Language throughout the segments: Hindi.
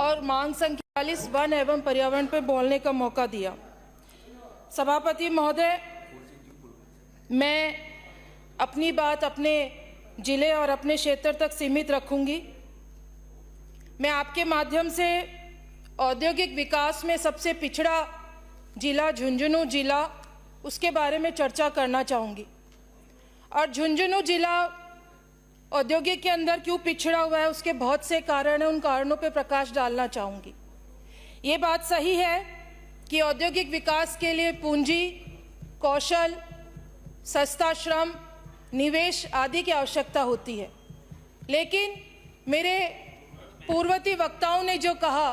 और मांग संख्या 40 वन एवं पर्यावरण पर बोलने का मौका दिया। सभापति महोदय, मैं अपनी बात अपने जिले और अपने क्षेत्र तक सीमित रखूंगी। मैं आपके माध्यम से औद्योगिक विकास में सबसे पिछड़ा जिला झुंझुनू जिला, उसके बारे में चर्चा करना चाहूँगी। और झुंझुनू जिला औद्योगिक के अंदर क्यों पिछड़ा हुआ है, उसके बहुत से कारण हैं, उन कारणों पर प्रकाश डालना चाहूँगी। ये बात सही है कि औद्योगिक विकास के लिए पूंजी, कौशल, सस्ता श्रम, निवेश आदि की आवश्यकता होती है। लेकिन मेरे पूर्ववर्ती वक्ताओं ने जो कहा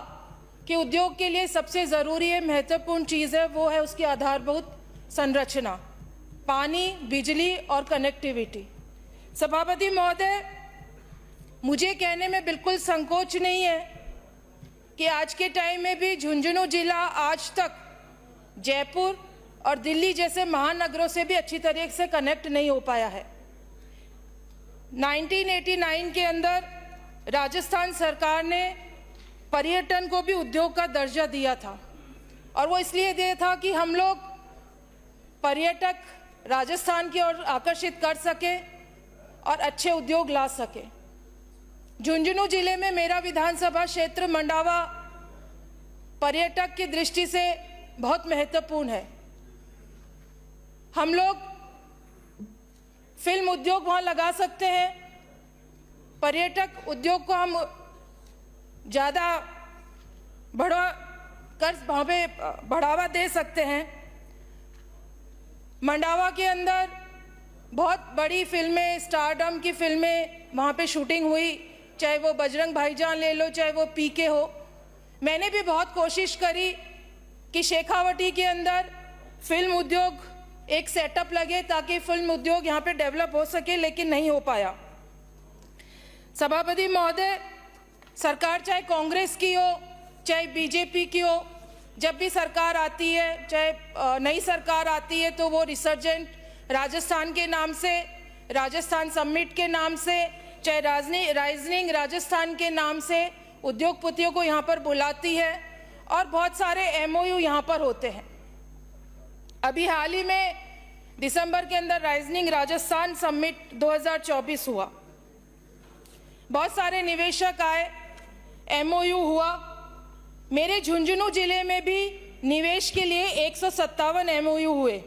कि उद्योग के लिए सबसे ज़रूरी है, महत्वपूर्ण चीज़ है, वो है उसकी आधारभूत संरचना, पानी, बिजली और कनेक्टिविटी। सभापति महोदय, मुझे कहने में बिल्कुल संकोच नहीं है कि आज के टाइम में भी झुंझुनू जिला आज तक जयपुर और दिल्ली जैसे महानगरों से भी अच्छी तरीके से कनेक्ट नहीं हो पाया है। 1989 के अंदर राजस्थान सरकार ने पर्यटन को भी उद्योग का दर्जा दिया था, और वो इसलिए दिया था कि हम लोग पर्यटक राजस्थान की ओर आकर्षित कर सके और अच्छे उद्योग ला सके। झुंझुनू जिले में मेरा विधानसभा क्षेत्र मंडावा पर्यटक की दृष्टि से बहुत महत्वपूर्ण है। हम लोग फिल्म उद्योग वहाँ लगा सकते हैं, पर्यटक उद्योग को हम ज़्यादा बढ़ावा दे सकते हैं। मंडावा के अंदर बहुत बड़ी फिल्में, स्टारडम की फिल्में वहाँ पे शूटिंग हुई, चाहे वो बजरंग भाईजान ले लो, चाहे वो पीके हो। मैंने भी बहुत कोशिश करी कि शेखावटी के अंदर फिल्म उद्योग एक सेटअप लगे ताकि फिल्म उद्योग यहाँ पे डेवलप हो सके, लेकिन नहीं हो पाया। सभापति महोदय, सरकार चाहे कांग्रेस की हो चाहे बीजेपी की हो, जब भी सरकार आती है, चाहे नई सरकार आती है, तो वो रिसर्जेंट राजस्थान के नाम से, राजस्थान समिट के नाम से, चाहे राइजनिंग राजस्थान के नाम से उद्योगपतियों को यहाँ पर बुलाती है, और बहुत सारे MOU यहाँ पर होते हैं। अभी हाल ही में दिसंबर के अंदर राइजनिंग राजस्थान समिट 2024 हुआ, बहुत सारे निवेशक आए, MOU हुआ। मेरे झुंझुनू जिले में भी निवेश के लिए 157 MOU हुए।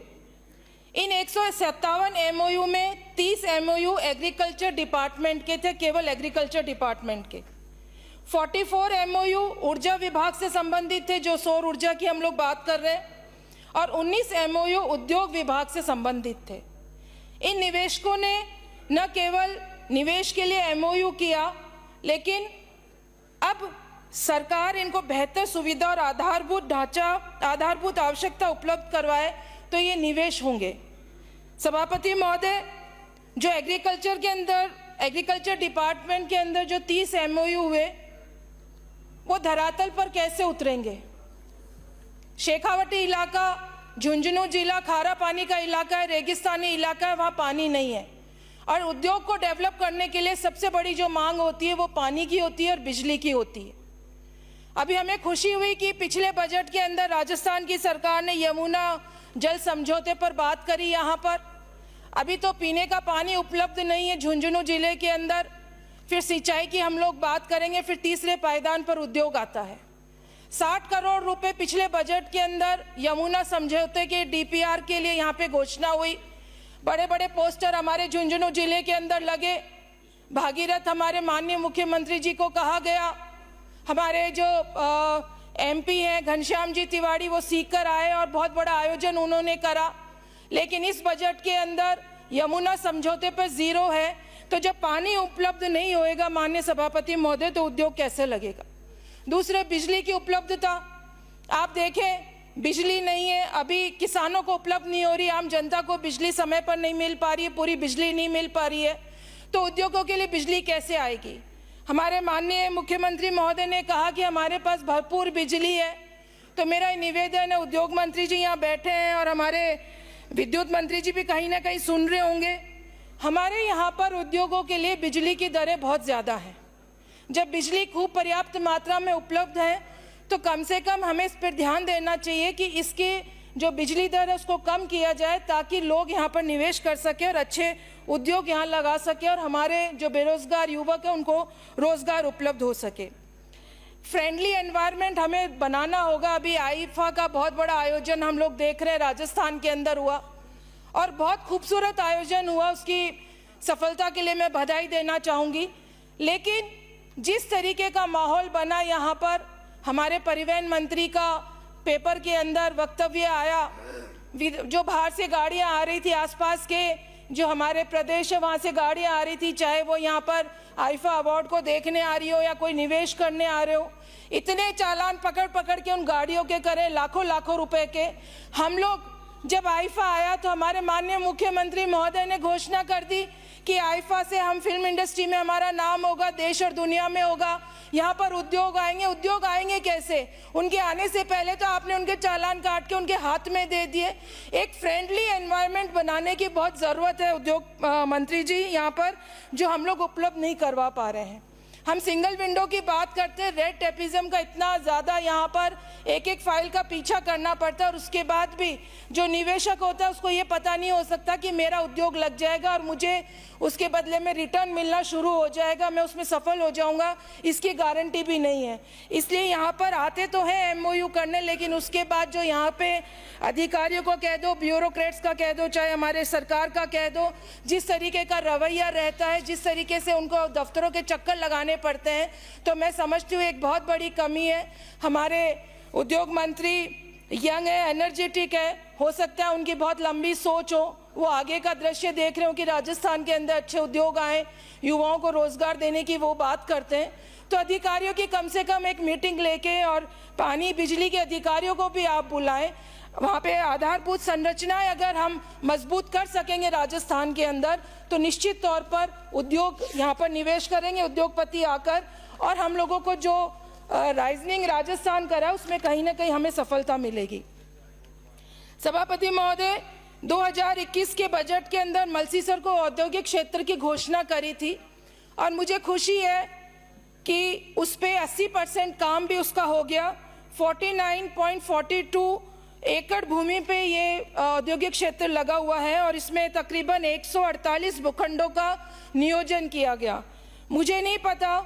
इन 157 MOU में 30 MOU एग्रीकल्चर डिपार्टमेंट के थे, केवल एग्रीकल्चर डिपार्टमेंट के। 44 MOU ऊर्जा विभाग से संबंधित थे, जो सौर ऊर्जा की हम लोग बात कर रहे हैं, और 19 MOU उद्योग विभाग से संबंधित थे। इन निवेशकों ने न केवल निवेश के लिए MOU किया, लेकिन अब सरकार इनको बेहतर सुविधा और आधारभूत ढांचा, आधारभूत आवश्यकता उपलब्ध करवाए तो ये निवेश होंगे। सभापति महोदय, जो एग्रीकल्चर के अंदर, एग्रीकल्चर डिपार्टमेंट के अंदर जो 30 MOU हुए, वो धरातल पर कैसे उतरेंगे? शेखावटी इलाका, झुंझुनू जिला खारा पानी का इलाका है, रेगिस्तानी इलाका है, वहाँ पानी नहीं है, और उद्योग को डेवलप करने के लिए सबसे बड़ी जो मांग होती है वो पानी की होती है और बिजली की होती है। अभी हमें खुशी हुई कि पिछले बजट के अंदर राजस्थान की सरकार ने यमुना जल समझौते पर बात करी। यहाँ पर अभी तो पीने का पानी उपलब्ध नहीं है झुंझुनू जिले के अंदर, फिर सिंचाई की हम लोग बात करेंगे, फिर तीसरे पायदान पर उद्योग आता है। 60 करोड़ रुपए पिछले बजट के अंदर यमुना समझौते के DPR के लिए यहाँ पे घोषणा हुई। बड़े बड़े पोस्टर हमारे झुंझुनू जिले के अंदर लगे। भागीरथ हमारे माननीय मुख्यमंत्री जी को कहा गया, हमारे जो MP हैं घनश्याम जी तिवारी, वो सीख कर आए और बहुत बड़ा आयोजन उन्होंने करा। लेकिन इस बजट के अंदर यमुना समझौते पर 0 है। तो जब पानी उपलब्ध नहीं होएगा माननीय सभापति महोदय, तो उद्योग कैसे लगेगा? दूसरे, बिजली की उपलब्धता, आप देखें बिजली नहीं है, अभी किसानों को उपलब्ध नहीं हो रही, आम जनता को बिजली समय पर नहीं मिल पा रही है, पूरी बिजली नहीं मिल पा रही है, तो उद्योगों के लिए बिजली कैसे आएगी? हमारे माननीय मुख्यमंत्री महोदय ने कहा कि हमारे पास भरपूर बिजली है, तो मेरा निवेदन है, उद्योग मंत्री जी यहाँ बैठे हैं और हमारे विद्युत मंत्री जी भी कहीं ना कहीं सुन रहे होंगे, हमारे यहाँ पर उद्योगों के लिए बिजली की दरें बहुत ज़्यादा हैं। जब बिजली खूब पर्याप्त मात्रा में उपलब्ध है तो कम से कम हमें इस पर ध्यान देना चाहिए कि इसके जो बिजली दर है उसको कम किया जाए, ताकि लोग यहाँ पर निवेश कर सके और अच्छे उद्योग यहाँ लगा सके और हमारे जो बेरोजगार युवक हैं उनको रोजगार उपलब्ध हो सके। फ्रेंडली एनवायरनमेंट हमें बनाना होगा। अभी आईफा का बहुत बड़ा आयोजन हम लोग देख रहे हैं, राजस्थान के अंदर हुआ और बहुत खूबसूरत आयोजन हुआ, उसकी सफलता के लिए मैं बधाई देना चाहूँगी। लेकिन जिस तरीके का माहौल बना यहाँ पर, हमारे परिवहन मंत्री का पेपर के अंदर वक्तव्य आया, जो बाहर से गाड़ियाँ आ रही थी, आसपास के जो हमारे प्रदेश है वहाँ से गाड़ियाँ आ रही थी, चाहे वो यहाँ पर आईफा अवार्ड को देखने आ रही हो या कोई निवेश करने आ रहे हो, इतने चालान पकड़ पकड़ के उन गाड़ियों के करे, लाखों लाखों रुपए के। हम लोग जब आईफा आया तो हमारे माननीय मुख्यमंत्री महोदय ने घोषणा कर दी कि आईफा से हम फिल्म इंडस्ट्री में हमारा नाम होगा, देश और दुनिया में होगा, यहाँ पर उद्योग आएंगे। उद्योग आएंगे कैसे? उनके आने से पहले तो आपने उनके चालान काट के उनके हाथ में दे दिए। एक फ्रेंडली एनवायरनमेंट बनाने की बहुत ज़रूरत है उद्योग मंत्री जी यहाँ पर, जो हम लोग उपलब्ध नहीं करवा पा रहे हैं। हम सिंगल विंडो की बात करते हैं, रेड टेपिज्म का इतना ज़्यादा यहाँ पर एक एक फाइल का पीछा करना पड़ता है और उसके बाद भी जो निवेशक होता है उसको ये पता नहीं हो सकता कि मेरा उद्योग लग जाएगा और मुझे उसके बदले में रिटर्न मिलना शुरू हो जाएगा, मैं उसमें सफल हो जाऊंगा, इसकी गारंटी भी नहीं है। इसलिए यहाँ पर आते तो हैं एमओयू करने, लेकिन उसके बाद जो यहाँ पे अधिकारियों को कह दो, ब्यूरोक्रेट्स का कह दो, चाहे हमारे सरकार का कह दो, जिस तरीके का रवैया रहता है, जिस तरीके से उनको दफ्तरों के चक्कर लगाने पड़ते हैं, तो मैं समझती हूँ एक बहुत बड़ी कमी है। हमारे उद्योग मंत्री यंग है, एनर्जेटिक है, हो सकता है उनकी बहुत लंबी सोच हो, वो आगे का दृश्य देख रहे हो कि राजस्थान के अंदर अच्छे उद्योग आए, युवाओं को रोजगार देने की वो बात करते हैं। तो अधिकारियों की कम से कम एक मीटिंग लेके, और पानी बिजली के अधिकारियों को भी आप बुलाएं, वहाँ पे आधारभूत संरचनाएं अगर हम मजबूत कर सकेंगे राजस्थान के अंदर, तो निश्चित तौर पर उद्योग यहाँ पर निवेश करेंगे, उद्योगपति आकर, और हम लोगों को जो राइजनिंग राजस्थान करा उसमें कहीं ना कहीं हमें सफलता मिलेगी। सभापति महोदय, 2021 के बजट के अंदर मलसीसर को औद्योगिक क्षेत्र की घोषणा करी थी और मुझे खुशी है कि उस पे 80% काम भी उसका हो गया। 49.42 एकड़ भूमि पे ये औद्योगिक क्षेत्र लगा हुआ है और इसमें तकरीबन 148 भूखंडों का नियोजन किया गया। मुझे नहीं पता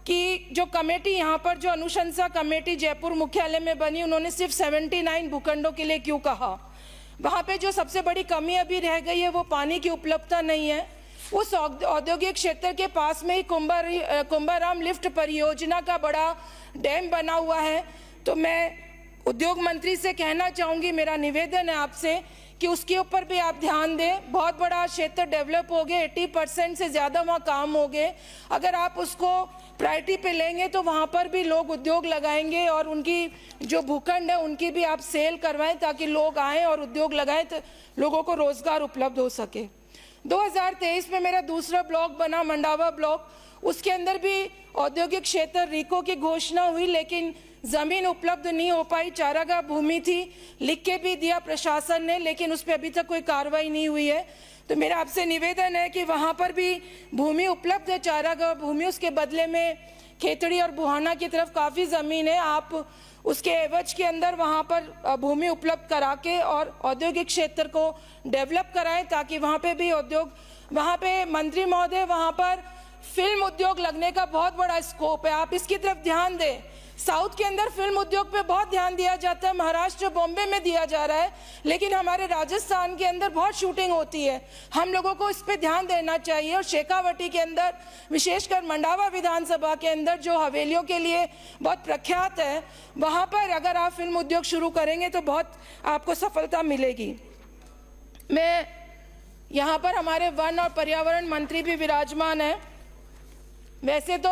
कि जो कमेटी यहाँ पर, जो अनुशंसा कमेटी जयपुर मुख्यालय में बनी, उन्होंने सिर्फ 79 भूखंडों के लिए क्यों कहा। वहाँ पे जो सबसे बड़ी कमी अभी रह गई है वो पानी की उपलब्धता नहीं है। उस औद्योगिक क्षेत्र के पास में ही कुंभाराम लिफ्ट परियोजना का बड़ा डैम बना हुआ है। तो मैं उद्योग मंत्री से कहना चाहूँगी, मेरा निवेदन है आपसे कि उसके ऊपर भी आप ध्यान दें। बहुत बड़ा क्षेत्र डेवलप हो गया, 80% से ज़्यादा वहाँ काम हो गए। अगर आप उसको प्रायोरिटी पे लेंगे तो वहाँ पर भी लोग उद्योग लगाएंगे और उनकी जो भूखंड है उनकी भी आप सेल करवाएं, ताकि लोग आएँ और उद्योग लगाएं, तो लोगों को रोज़गार उपलब्ध हो सके। 2023 में मेरा दूसरा ब्लॉक बना, मंडावा ब्लॉक। उसके अंदर भी औद्योगिक क्षेत्र रिको की घोषणा हुई, लेकिन ज़मीन उपलब्ध नहीं हो पाई। चारागाह भूमि थी, लिख के भी दिया प्रशासन ने, लेकिन उस पर अभी तक कोई कार्रवाई नहीं हुई है। तो मेरा आपसे निवेदन है कि वहाँ पर भी भूमि उपलब्ध है, चारागाह भूमि, उसके बदले में खेतड़ी और बुहाना की तरफ काफ़ी ज़मीन है, आप उसके एवज के अंदर वहाँ पर भूमि उपलब्ध करा के और औद्योगिक क्षेत्र को डेवलप कराएं, ताकि वहाँ पे भी उद्योग, वहाँ पे मंत्री महोदय, वहाँ पर फिल्म उद्योग लगने का बहुत बड़ा स्कोप है, आप इसकी तरफ ध्यान दें। साउथ के अंदर फिल्म उद्योग पे बहुत ध्यान दिया जाता है, महाराष्ट्र बॉम्बे में दिया जा रहा है, लेकिन हमारे राजस्थान के अंदर बहुत शूटिंग होती है। हम लोगों को इस पे ध्यान देना चाहिए। और शेखावटी के अंदर, विशेषकर मंडावा विधानसभा के अंदर, जो हवेलियों के लिए बहुत प्रख्यात है, वहाँ पर अगर आप फिल्म उद्योग शुरू करेंगे तो बहुत आपको सफलता मिलेगी। मैं यहाँ पर हमारे वन और पर्यावरण मंत्री भी विराजमान है। वैसे तो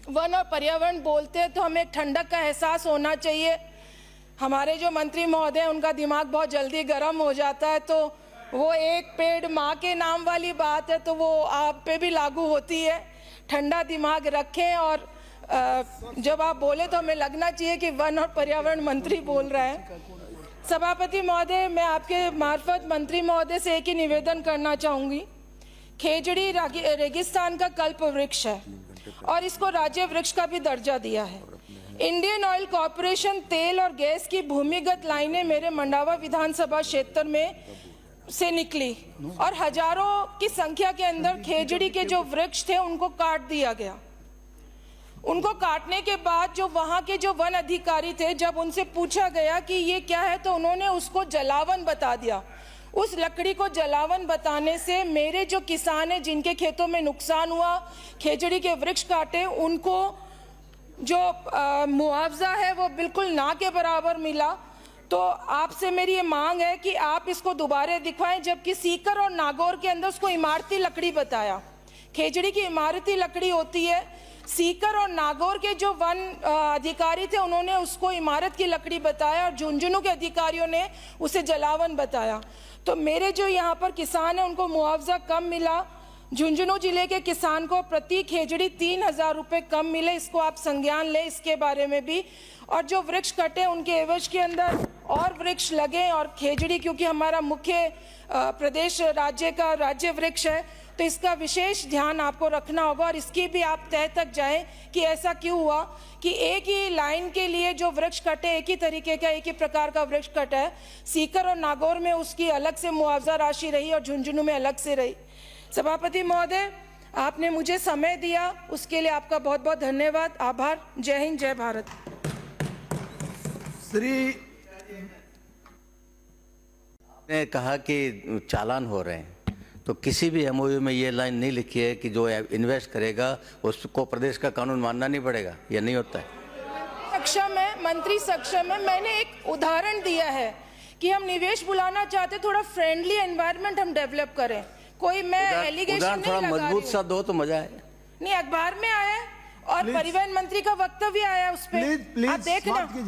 वन और पर्यावरण बोलते हैं तो हमें एक ठंडक का एहसास होना चाहिए। हमारे जो मंत्री महोदय हैं उनका दिमाग बहुत जल्दी गर्म हो जाता है, तो वो एक पेड़ माँ के नाम वाली बात है, तो वो आप पे भी लागू होती है। ठंडा दिमाग रखें और जब आप बोले तो हमें लगना चाहिए कि वन और पर्यावरण मंत्री बोल रहे हैं। सभापति महोदय, मैं आपके मार्फत मंत्री महोदय से एक ही निवेदन करना चाहूँगी। खेजड़ी रेगिस्तान का कल्प वृक्ष है। और इसको राज्य वृक्ष का भी दर्जा दिया है। इंडियन ऑयल कॉरपोरेशन तेल और गैस की भूमिगत लाइनें मेरे मंडावा विधानसभा क्षेत्र में से निकली और हजारों की संख्या के अंदर खेजड़ी के जो वृक्ष थे उनको काट दिया गया। उनको काटने के बाद जो वहां के जो वन अधिकारी थे, जब उनसे पूछा गया कि ये क्या है, तो उन्होंने उसको जलावन बता दिया। उस लकड़ी को जलावन बताने से मेरे जो किसान हैं जिनके खेतों में नुकसान हुआ, खेजड़ी के वृक्ष काटे, उनको जो मुआवजा है वो बिल्कुल ना के बराबर मिला। तो आपसे मेरी ये मांग है कि आप इसको दोबारा दिखवाएं, जबकि सीकर और नागौर के अंदर उसको इमारती लकड़ी बताया। खेजड़ी की इमारती लकड़ी होती है। सीकर और नागौर के जो वन अधिकारी थे उन्होंने उसको इमारत की लकड़ी बताया और झुंझुनू के अधिकारियों ने उसे जलावन बताया। तो मेरे जो यहाँ पर किसान हैं उनको मुआवजा कम मिला। झुंझुनू जिले के किसान को प्रति खेजड़ी 3,000 रुपये कम मिले। इसको आप संज्ञान लें इसके बारे में भी। और जो वृक्ष कटे उनके एवज के अंदर और वृक्ष लगे। और खेजड़ी क्योंकि हमारा मुख्य प्रदेश राज्य का राज्य वृक्ष है, तो इसका विशेष ध्यान आपको रखना होगा और इसकी भी आप तह तक जाएं कि ऐसा क्यों हुआ कि एक ही लाइन के लिए जो वृक्ष कटे, एक ही तरीके का एक ही प्रकार का वृक्ष कटा है। सीकर और नागौर में उसकी अलग से मुआवजा राशि रही और झुंझुनू में अलग से रही। सभापति महोदय, आपने मुझे समय दिया उसके लिए आपका बहुत बहुत धन्यवाद, आभार। जय हिंद, जय भारत। श्री ने कहा कि चालान हो रहे हैं, तो किसी भी एमओयू में ये लाइन नहीं लिखी है कि जो इन्वेस्ट करेगा उसको प्रदेश का कानून मानना नहीं पड़ेगा, ये नहीं होता है। सक्षम है, मंत्री सक्षम है। मैंने एक उदाहरण दिया है कि हम निवेश बुलाना चाहते, थोड़ा फ्रेंडली एनवायरनमेंट हम डेवलप करें। कोई मैं एलिगेशन नहीं लगा रही हूं। मजबूत सा दो तो मजा है। नहीं, अखबार में आया और परिवहन मंत्री का वक्तव्य आया उस पर, आप देखना।